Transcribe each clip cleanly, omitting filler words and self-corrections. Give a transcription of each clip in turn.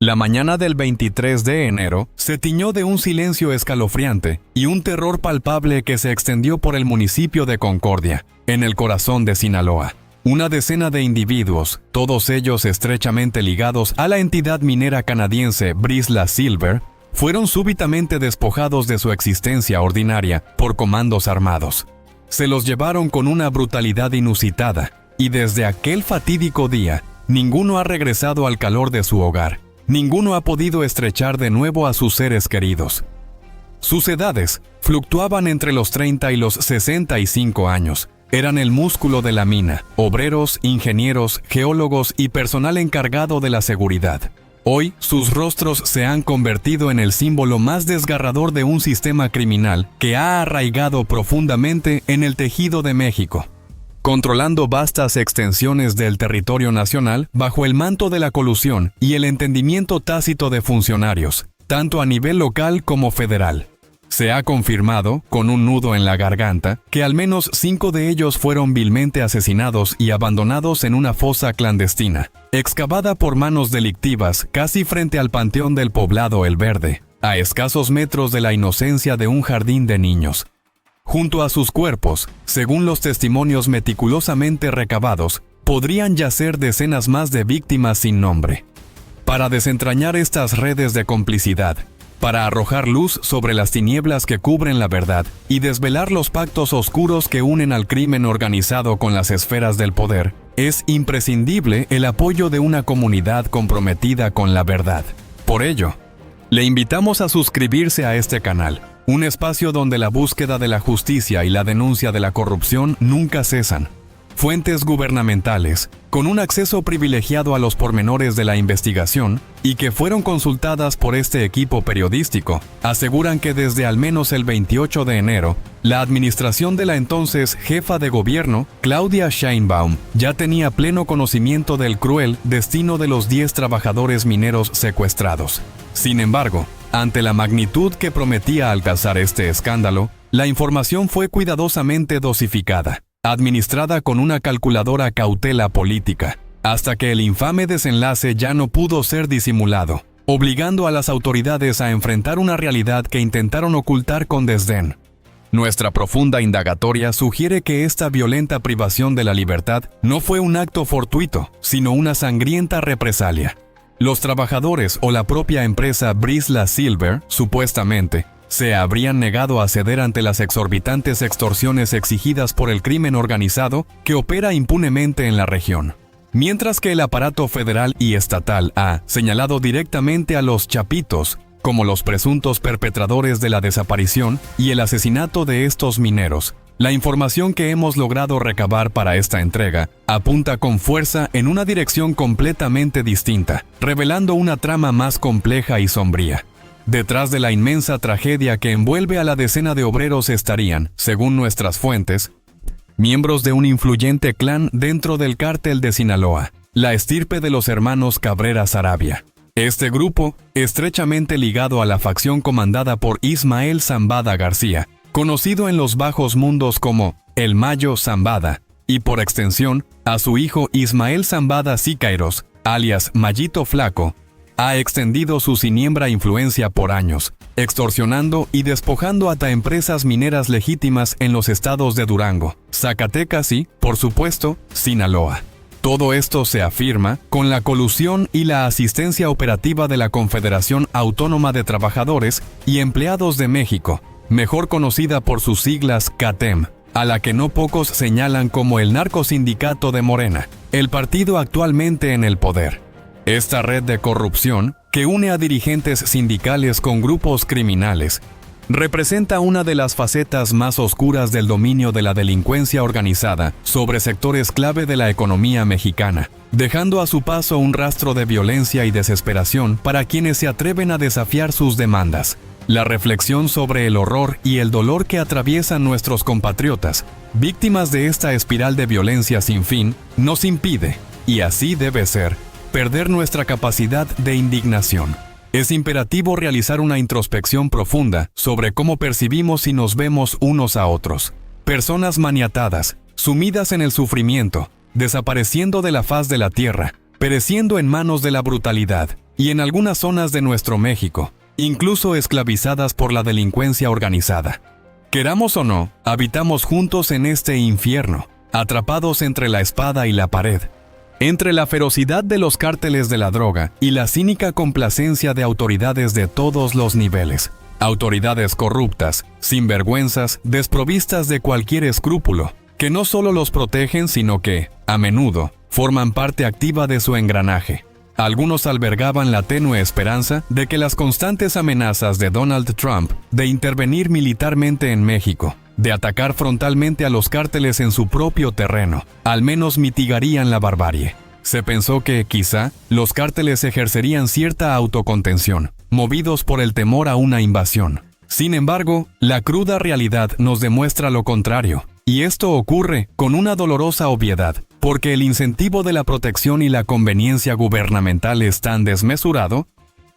La mañana del 23 de enero se tiñó de un silencio escalofriante y un terror palpable que se extendió por el municipio de Concordia, en el corazón de Sinaloa. Una decena de individuos, todos ellos estrechamente ligados a la entidad minera canadiense Brisla Silver, fueron súbitamente despojados de su existencia ordinaria por comandos armados. Se los llevaron con una brutalidad inusitada, y desde aquel fatídico día, ninguno ha regresado al calor de su hogar. Ninguno ha podido estrechar de nuevo a sus seres queridos. Sus edades fluctuaban entre los 30 y los 65 años. Eran el músculo de la mina, obreros, ingenieros, geólogos y personal encargado de la seguridad. Hoy, sus rostros se han convertido en el símbolo más desgarrador de un sistema criminal que ha arraigado profundamente en el tejido de México, controlando vastas extensiones del territorio nacional bajo el manto de la colusión y el entendimiento tácito de funcionarios, tanto a nivel local como federal. Se ha confirmado, con un nudo en la garganta, que al menos 5 de ellos fueron vilmente asesinados y abandonados en una fosa clandestina, excavada por manos delictivas casi frente al panteón del poblado El Verde, a escasos metros de la inocencia de un jardín de niños. Junto a sus cuerpos, según los testimonios meticulosamente recabados, podrían yacer decenas más de víctimas sin nombre. Para desentrañar estas redes de complicidad, para arrojar luz sobre las tinieblas que cubren la verdad y desvelar los pactos oscuros que unen al crimen organizado con las esferas del poder, es imprescindible el apoyo de una comunidad comprometida con la verdad. Por ello, le invitamos a suscribirse a este canal, un espacio donde la búsqueda de la justicia y la denuncia de la corrupción nunca cesan. Fuentes gubernamentales, con un acceso privilegiado a los pormenores de la investigación y que fueron consultadas por este equipo periodístico, aseguran que desde al menos el 28 de enero, la administración de la entonces jefa de gobierno, Claudia Sheinbaum, ya tenía pleno conocimiento del cruel destino de los 10 trabajadores mineros secuestrados. Sin embargo, ante la magnitud que prometía alcanzar este escándalo, la información fue cuidadosamente dosificada, administrada con una calculadora cautela política, hasta que el infame desenlace ya no pudo ser disimulado, obligando a las autoridades a enfrentar una realidad que intentaron ocultar con desdén. Nuestra profunda indagatoria sugiere que esta violenta privación de la libertad no fue un acto fortuito, sino una sangrienta represalia. Los trabajadores o la propia empresa Brisla Silver, supuestamente, se habrían negado a ceder ante las exorbitantes extorsiones exigidas por el crimen organizado que opera impunemente en la región. Mientras que el aparato federal y estatal ha señalado directamente a los chapitos como los presuntos perpetradores de la desaparición y el asesinato de estos mineros, la información que hemos logrado recabar para esta entrega apunta con fuerza en una dirección completamente distinta, revelando una trama más compleja y sombría. Detrás de la inmensa tragedia que envuelve a la decena de obreros estarían, según nuestras fuentes, miembros de un influyente clan dentro del cártel de Sinaloa, la estirpe de los hermanos Cabrera Sarabia. Este grupo, estrechamente ligado a la facción comandada por Ismael Zambada García, conocido en los bajos mundos como El Mayo Zambada, y por extensión, a su hijo Ismael Zambada Siqueiros, alias Mayito Flaco, ha extendido su siniebra influencia por años, extorsionando y despojando hasta empresas mineras legítimas en los estados de Durango, Zacatecas y, por supuesto, Sinaloa. Todo esto se afirma con la colusión y la asistencia operativa de la Confederación Autónoma de Trabajadores y Empleados de México, mejor conocida por sus siglas CATEM, a la que no pocos señalan como el narcosindicato de Morena, el partido actualmente en el poder. Esta red de corrupción, que une a dirigentes sindicales con grupos criminales, representa una de las facetas más oscuras del dominio de la delincuencia organizada sobre sectores clave de la economía mexicana, dejando a su paso un rastro de violencia y desesperación para quienes se atreven a desafiar sus demandas. La reflexión sobre el horror y el dolor que atraviesan nuestros compatriotas, víctimas de esta espiral de violencia sin fin, nos impide, y así debe ser, perder nuestra capacidad de indignación. Es imperativo realizar una introspección profunda sobre cómo percibimos y nos vemos unos a otros. Personas maniatadas, sumidas en el sufrimiento, desapareciendo de la faz de la tierra, pereciendo en manos de la brutalidad, y en algunas zonas de nuestro México, incluso esclavizadas por la delincuencia organizada. Queramos o no, habitamos juntos en este infierno, atrapados entre la espada y la pared, entre la ferocidad de los cárteles de la droga y la cínica complacencia de autoridades de todos los niveles. Autoridades corruptas, sinvergüenzas, desprovistas de cualquier escrúpulo, que no solo los protegen, sino que, a menudo, forman parte activa de su engranaje. Algunos albergaban la tenue esperanza de que las constantes amenazas de Donald Trump de intervenir militarmente en México, de atacar frontalmente a los cárteles en su propio terreno, al menos mitigarían la barbarie. Se pensó que, quizá, los cárteles ejercerían cierta autocontención, movidos por el temor a una invasión. Sin embargo, la cruda realidad nos demuestra lo contrario, y esto ocurre con una dolorosa obviedad, porque el incentivo de la protección y la conveniencia gubernamental es tan desmesurado,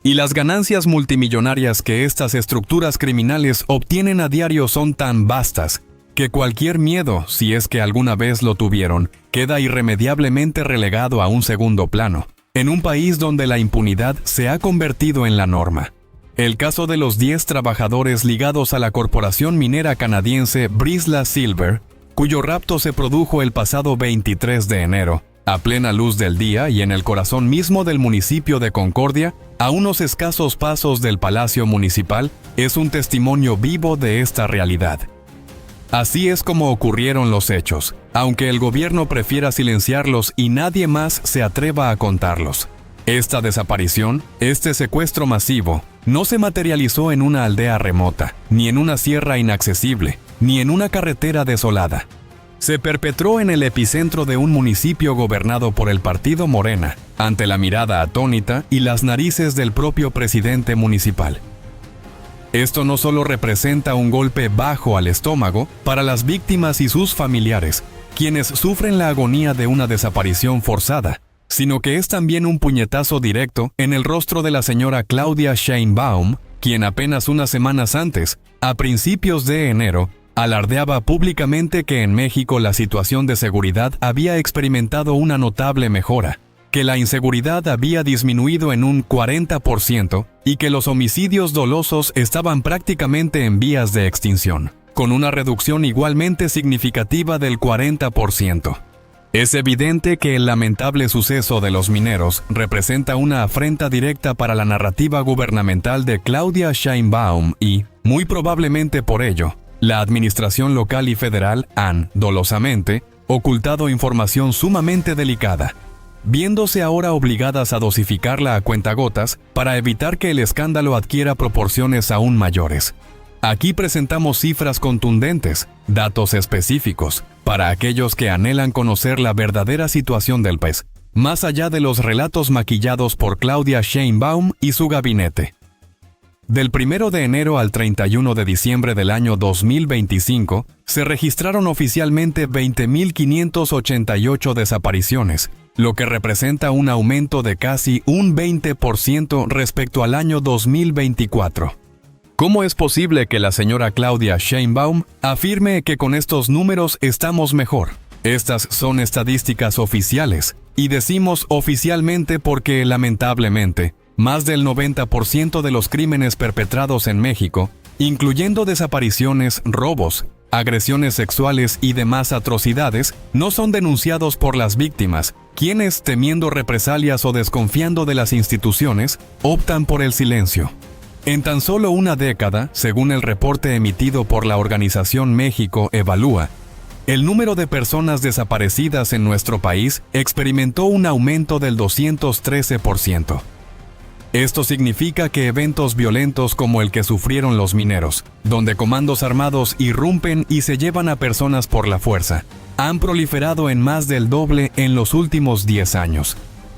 y las ganancias multimillonarias que estas estructuras criminales obtienen a diario son tan vastas, que cualquier miedo, si es que alguna vez lo tuvieron, queda irremediablemente relegado a un segundo plano, en un país donde la impunidad se ha convertido en la norma. El caso de los 10 trabajadores ligados a la corporación minera canadiense Brisla Silver, cuyo rapto se produjo el pasado 23 de enero, a plena luz del día y en el corazón mismo del municipio de Concordia, a unos escasos pasos del Palacio Municipal, es un testimonio vivo de esta realidad. Así es como ocurrieron los hechos, aunque el gobierno prefiera silenciarlos y nadie más se atreva a contarlos. Esta desaparición, este secuestro masivo, no se materializó en una aldea remota, ni en una sierra inaccesible, ni en una carretera desolada. Se perpetró en el epicentro de un municipio gobernado por el partido Morena, ante la mirada atónita y las narices del propio presidente municipal. Esto no solo representa un golpe bajo al estómago para las víctimas y sus familiares, quienes sufren la agonía de una desaparición forzada, sino que es también un puñetazo directo en el rostro de la señora Claudia Sheinbaum, quien apenas unas semanas antes, a principios de enero, alardeaba públicamente que en México la situación de seguridad había experimentado una notable mejora, que la inseguridad había disminuido en un 40% y que los homicidios dolosos estaban prácticamente en vías de extinción, con una reducción igualmente significativa del 40%. Es evidente que el lamentable suceso de los mineros representa una afrenta directa para la narrativa gubernamental de Claudia Sheinbaum y, muy probablemente por ello, la administración local y federal han, dolosamente, ocultado información sumamente delicada, viéndose ahora obligadas a dosificarla a cuentagotas para evitar que el escándalo adquiera proporciones aún mayores. Aquí presentamos cifras contundentes, datos específicos, para aquellos que anhelan conocer la verdadera situación del país, más allá de los relatos maquillados por Claudia Sheinbaum y su gabinete. Del 1 de enero al 31 de diciembre del año 2025, se registraron oficialmente 20.588 desapariciones, lo que representa un aumento de casi un 20% respecto al año 2024. ¿Cómo es posible que la señora Claudia Sheinbaum afirme que con estos números estamos mejor? Estas son estadísticas oficiales, y decimos oficialmente porque, lamentablemente, más del 90% de los crímenes perpetrados en México, incluyendo desapariciones, robos, agresiones sexuales y demás atrocidades, no son denunciados por las víctimas, quienes, temiendo represalias o desconfiando de las instituciones, optan por el silencio. En tan solo una década, según el reporte emitido por la organización México Evalúa, el número de personas desaparecidas en nuestro país experimentó un aumento del 213%. Esto significa que eventos violentos como el que sufrieron los mineros, donde comandos armados irrumpen y se llevan a personas por la fuerza, han proliferado en más del doble en los últimos 10 años.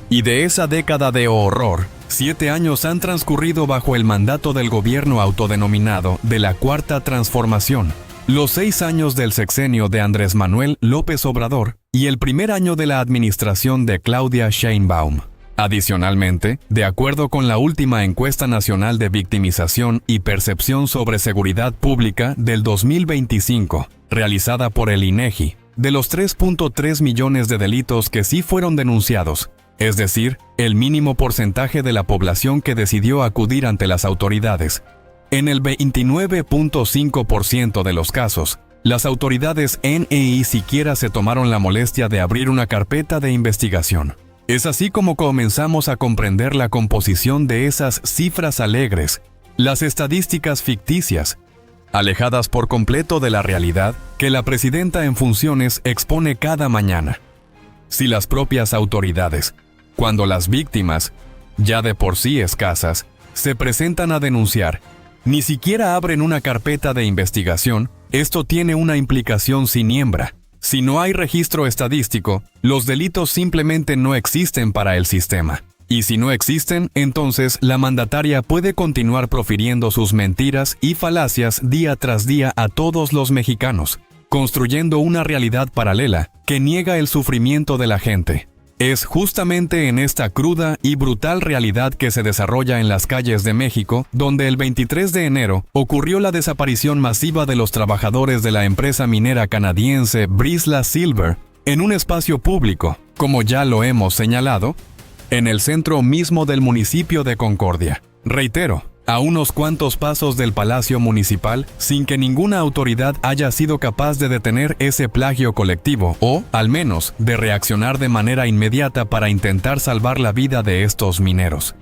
Y de esa década de horror, 7 años han transcurrido bajo el mandato del gobierno autodenominado de la Cuarta Transformación, los 6 años del sexenio de Andrés Manuel López Obrador y el primer año de la administración de Claudia Sheinbaum. Adicionalmente, de acuerdo con la última encuesta nacional de victimización y percepción sobre seguridad pública del 2025, realizada por el INEGI, de los 3.3 millones de delitos que sí fueron denunciados, es decir, el mínimo porcentaje de la población que decidió acudir ante las autoridades. En el 29.5% de los casos, las autoridades ni siquiera se tomaron la molestia de abrir una carpeta de investigación. Es así como comenzamos a comprender la composición de esas cifras alegres, las estadísticas ficticias, alejadas por completo de la realidad que la presidenta en funciones expone cada mañana. Si las propias autoridades, cuando las víctimas, ya de por sí escasas, se presentan a denunciar, ni siquiera abren una carpeta de investigación, esto tiene una implicación siniestra. Si no hay registro estadístico, los delitos simplemente no existen para el sistema. Y si no existen, entonces la mandataria puede continuar profiriendo sus mentiras y falacias día tras día a todos los mexicanos, construyendo una realidad paralela que niega el sufrimiento de la gente. Es justamente en esta cruda y brutal realidad que se desarrolla en las calles de México, donde el 23 de enero ocurrió la desaparición masiva de los trabajadores de la empresa minera canadiense Brisla Silver en un espacio público, como ya lo hemos señalado, en el centro mismo del municipio de Concordia. Reitero, a unos cuantos pasos del Palacio Municipal, sin que ninguna autoridad haya sido capaz de detener ese plagio colectivo o, al menos, de reaccionar de manera inmediata para intentar salvar la vida de estos mineros.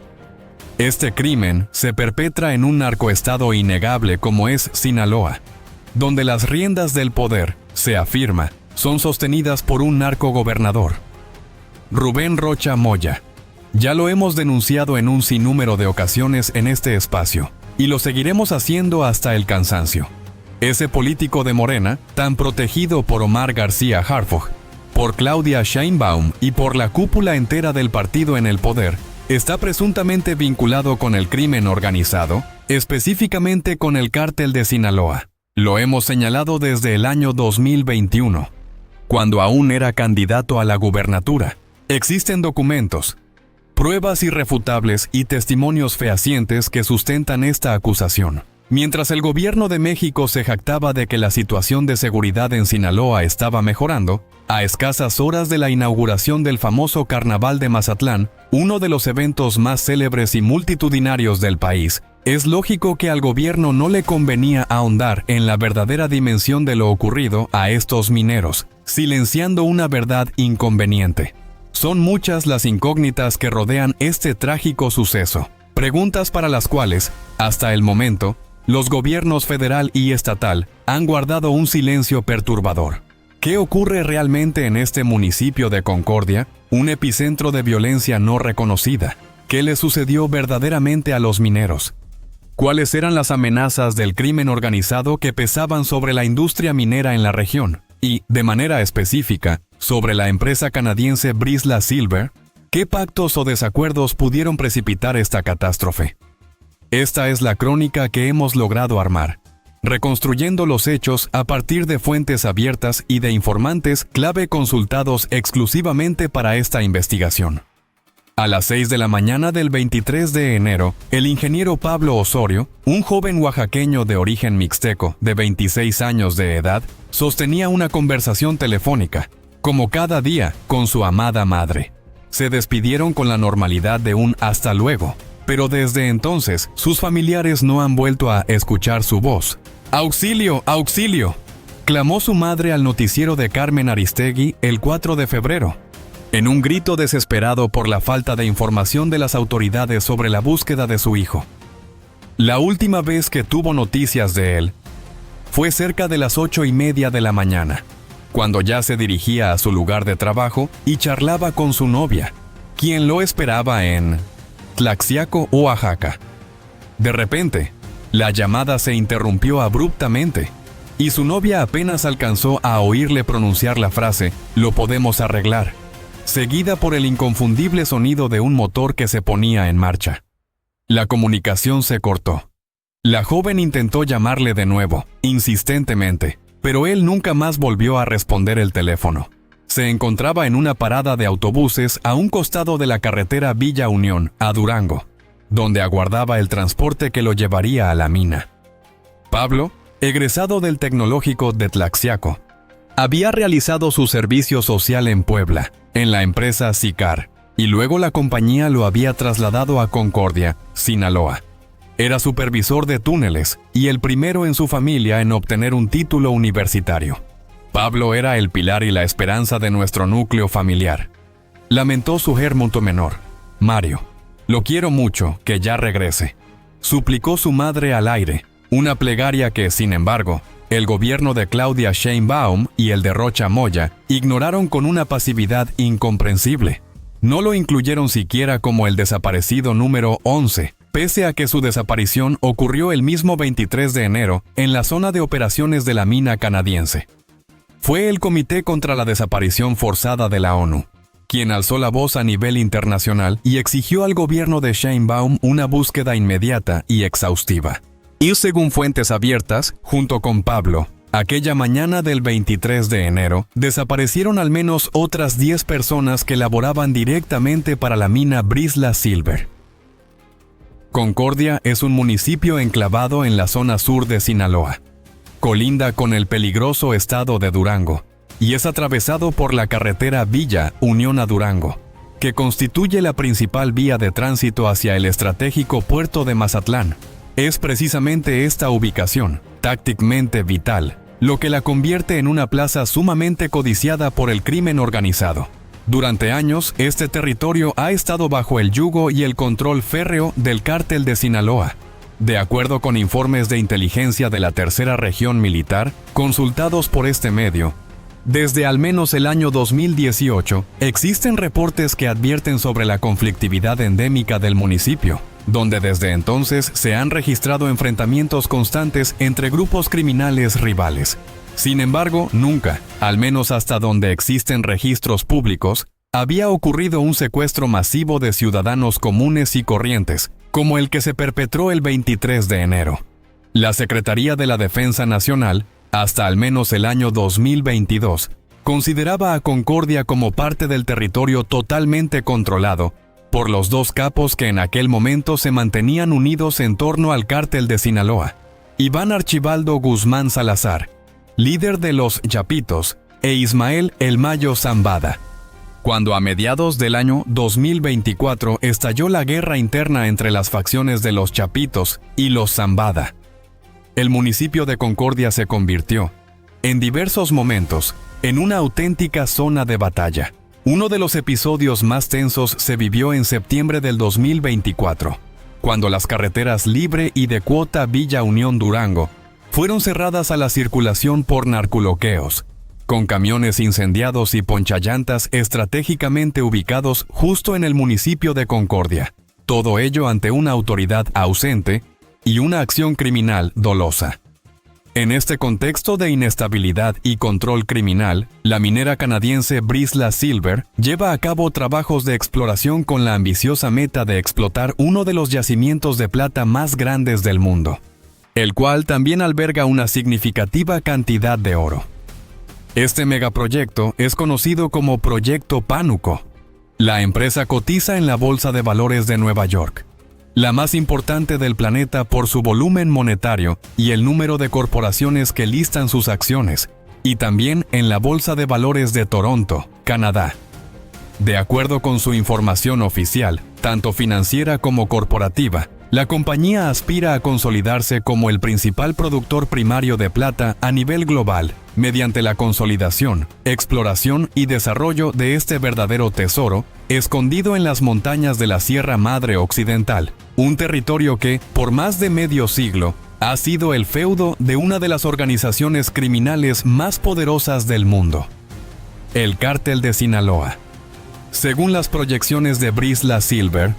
Este crimen se perpetra en un narcoestado innegable como es Sinaloa, donde las riendas del poder, se afirma, son sostenidas por un narcogobernador, Rubén Rocha Moya. Ya lo hemos denunciado en un sinnúmero de ocasiones en este espacio, y lo seguiremos haciendo hasta el cansancio. Ese político de Morena, tan protegido por Omar García Harfuch, por Claudia Sheinbaum y por la cúpula entera del partido en el poder, está presuntamente vinculado con el crimen organizado, específicamente con el cártel de Sinaloa. Lo hemos señalado desde el año 2021, cuando aún era candidato a la gubernatura. Existen documentos, pruebas irrefutables y testimonios fehacientes que sustentan esta acusación. Mientras el gobierno de México se jactaba de que la situación de seguridad en Sinaloa estaba mejorando, a escasas horas de la inauguración del famoso Carnaval de Mazatlán, uno de los eventos más célebres y multitudinarios del país, es lógico que al gobierno no le convenía ahondar en la verdadera dimensión de lo ocurrido a estos mineros, silenciando una verdad inconveniente. Son muchas las incógnitas que rodean este trágico suceso, preguntas para las cuales, hasta el momento, los gobiernos federal y estatal han guardado un silencio perturbador. ¿Qué ocurre realmente en este municipio de Concordia, un epicentro de violencia no reconocida? ¿Qué le sucedió verdaderamente a los mineros? ¿Cuáles eran las amenazas del crimen organizado que pesaban sobre la industria minera en la región? Y, de manera específica, sobre la empresa canadiense Brisla Silver, ¿qué pactos o desacuerdos pudieron precipitar esta catástrofe? Esta es la crónica que hemos logrado armar, reconstruyendo los hechos a partir de fuentes abiertas y de informantes clave consultados exclusivamente para esta investigación. A las 6 de la mañana del 23 de enero, el ingeniero Pablo Osorio, un joven oaxaqueño de origen mixteco de 26 años de edad, sostenía una conversación telefónica, como cada día, con su amada madre. Se despidieron con la normalidad de un hasta luego, pero desde entonces sus familiares no han vuelto a escuchar su voz. ¡Auxilio! ¡Auxilio!, clamó su madre al noticiero de Carmen Aristegui el 4 de febrero, en un grito desesperado por la falta de información de las autoridades sobre la búsqueda de su hijo. La última vez que tuvo noticias de él fue cerca de las 8:30 de la mañana, cuando ya se dirigía a su lugar de trabajo y charlaba con su novia, quien lo esperaba en Tlaxiaco, Oaxaca. De repente, la llamada se interrumpió abruptamente, y su novia apenas alcanzó a oírle pronunciar la frase «lo podemos arreglar», seguida por el inconfundible sonido de un motor que se ponía en marcha. La comunicación se cortó. La joven intentó llamarle de nuevo, insistentemente, pero él nunca más volvió a responder el teléfono. Se encontraba en una parada de autobuses a un costado de la carretera Villa Unión, a Durango, donde aguardaba el transporte que lo llevaría a la mina. Pablo, egresado del Tecnológico de Tlaxiaco, había realizado su servicio social en Puebla, en la empresa Sicar, y luego la compañía lo había trasladado a Concordia, Sinaloa. Era supervisor de túneles y el primero en su familia en obtener un título universitario. Pablo era el pilar y la esperanza de nuestro núcleo familiar. Lamentó su hermano menor, Mario. Lo quiero mucho, que ya regrese. Suplicó su madre al aire, una plegaria que, sin embargo, el gobierno de Claudia Sheinbaum y el de Rocha Moya ignoraron con una pasividad incomprensible. No lo incluyeron siquiera como el desaparecido número 11, pese a que su desaparición ocurrió el mismo 23 de enero en la zona de operaciones de la mina canadiense. Fue el Comité contra la Desaparición Forzada de la ONU, quien alzó la voz a nivel internacional y exigió al gobierno de Sheinbaum una búsqueda inmediata y exhaustiva. Y según fuentes abiertas, junto con Pablo, aquella mañana del 23 de enero, desaparecieron al menos otras 10 personas que laboraban directamente para la mina Brisla Silver. Concordia es un municipio enclavado en la zona sur de Sinaloa. Colinda con el peligroso estado de Durango y es atravesado por la carretera Villa Unión a Durango, que constituye la principal vía de tránsito hacia el estratégico puerto de Mazatlán. Es precisamente esta ubicación, tácticamente vital, lo que la convierte en una plaza sumamente codiciada por el crimen organizado. Durante años, este territorio ha estado bajo el yugo y el control férreo del Cártel de Sinaloa. De acuerdo con informes de inteligencia de la Tercera Región Militar, consultados por este medio, desde al menos el año 2018, existen reportes que advierten sobre la conflictividad endémica del municipio, donde desde entonces se han registrado enfrentamientos constantes entre grupos criminales rivales. Sin embargo, nunca, al menos hasta donde existen registros públicos, había ocurrido un secuestro masivo de ciudadanos comunes y corrientes, como el que se perpetró el 23 de enero. La Secretaría de la Defensa Nacional, hasta al menos el año 2022, consideraba a Concordia como parte del territorio totalmente controlado por los dos capos que en aquel momento se mantenían unidos en torno al Cártel de Sinaloa, Iván Archibaldo Guzmán Salazar, líder de los Chapitos, e Ismael El Mayo Zambada. Cuando a mediados del año 2024 estalló la guerra interna entre las facciones de los Chapitos y los Zambada, el municipio de Concordia se convirtió, en diversos momentos, en una auténtica zona de batalla. Uno de los episodios más tensos se vivió en septiembre del 2024, cuando las carreteras Libre y de Cuota Villa Unión Durango fueron cerradas a la circulación por narcobloqueos, con camiones incendiados y ponchallantas estratégicamente ubicados justo en el municipio de Concordia. Todo ello ante una autoridad ausente y una acción criminal dolosa. En este contexto de inestabilidad y control criminal, la minera canadiense Brisla Silver lleva a cabo trabajos de exploración con la ambiciosa meta de explotar uno de los yacimientos de plata más grandes del mundo, el cual también alberga una significativa cantidad de oro. Este megaproyecto es conocido como Proyecto Pánuco. La empresa cotiza en la Bolsa de Valores de Nueva York, la más importante del planeta por su volumen monetario y el número de corporaciones que listan sus acciones, y también en la Bolsa de Valores de Toronto, Canadá. De acuerdo con su información oficial, tanto financiera como corporativa, la compañía aspira a consolidarse como el principal productor primario de plata a nivel global, mediante la consolidación, exploración y desarrollo de este verdadero tesoro, escondido en las montañas de la Sierra Madre Occidental, un territorio que, por más de medio siglo, ha sido el feudo de una de las organizaciones criminales más poderosas del mundo, el Cártel de Sinaloa. Según las proyecciones de Brisla Silver,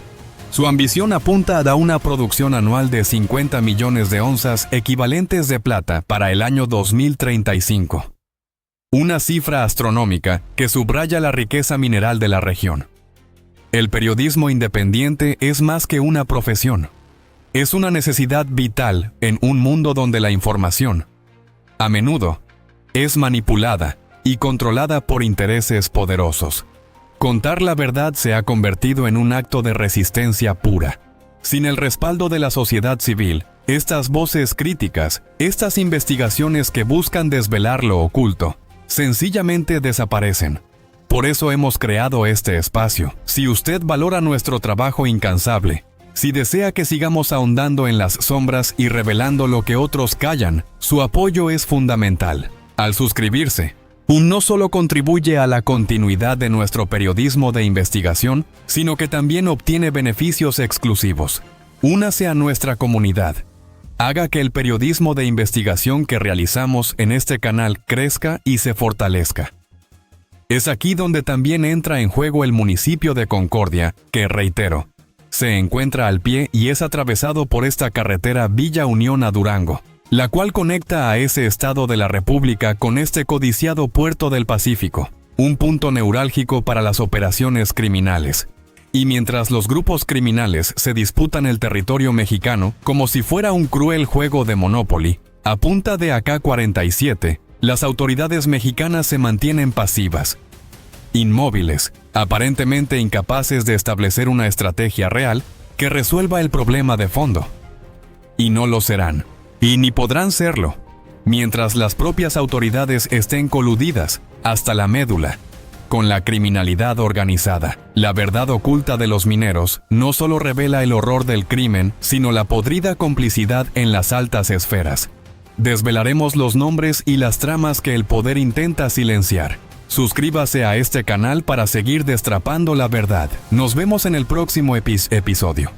su ambición apunta a una producción anual de 50 millones de onzas equivalentes de plata para el año 2035. Una cifra astronómica que subraya la riqueza mineral de la región. El periodismo independiente es más que una profesión. Es una necesidad vital en un mundo donde la información, a menudo, es manipulada y controlada por intereses poderosos. Contar la verdad se ha convertido en un acto de resistencia pura. Sin el respaldo de la sociedad civil, estas voces críticas, estas investigaciones que buscan desvelar lo oculto, sencillamente desaparecen. Por eso hemos creado este espacio. Si usted valora nuestro trabajo incansable, si desea que sigamos ahondando en las sombras y revelando lo que otros callan, su apoyo es fundamental. Al suscribirse, no solo contribuye a la continuidad de nuestro periodismo de investigación, sino que también obtiene beneficios exclusivos. Únase a nuestra comunidad. Haga que el periodismo de investigación que realizamos en este canal crezca y se fortalezca. Es aquí donde también entra en juego el municipio de Concordia, que, reitero, se encuentra al pie y es atravesado por esta carretera Villa Unión a Durango, la cual conecta a ese estado de la República con este codiciado puerto del Pacífico, un punto neurálgico para las operaciones criminales. Y mientras los grupos criminales se disputan el territorio mexicano como si fuera un cruel juego de Monopoly, a punta de AK-47, las autoridades mexicanas se mantienen pasivas, inmóviles, aparentemente incapaces de establecer una estrategia real que resuelva el problema de fondo. Y no lo serán, y ni podrán serlo, mientras las propias autoridades estén coludidas hasta la médula con la criminalidad organizada. La verdad oculta de los mineros no solo revela el horror del crimen, sino la podrida complicidad en las altas esferas. Desvelaremos los nombres y las tramas que el poder intenta silenciar. Suscríbase a este canal para seguir destrapando la verdad. Nos vemos en el próximo episodio.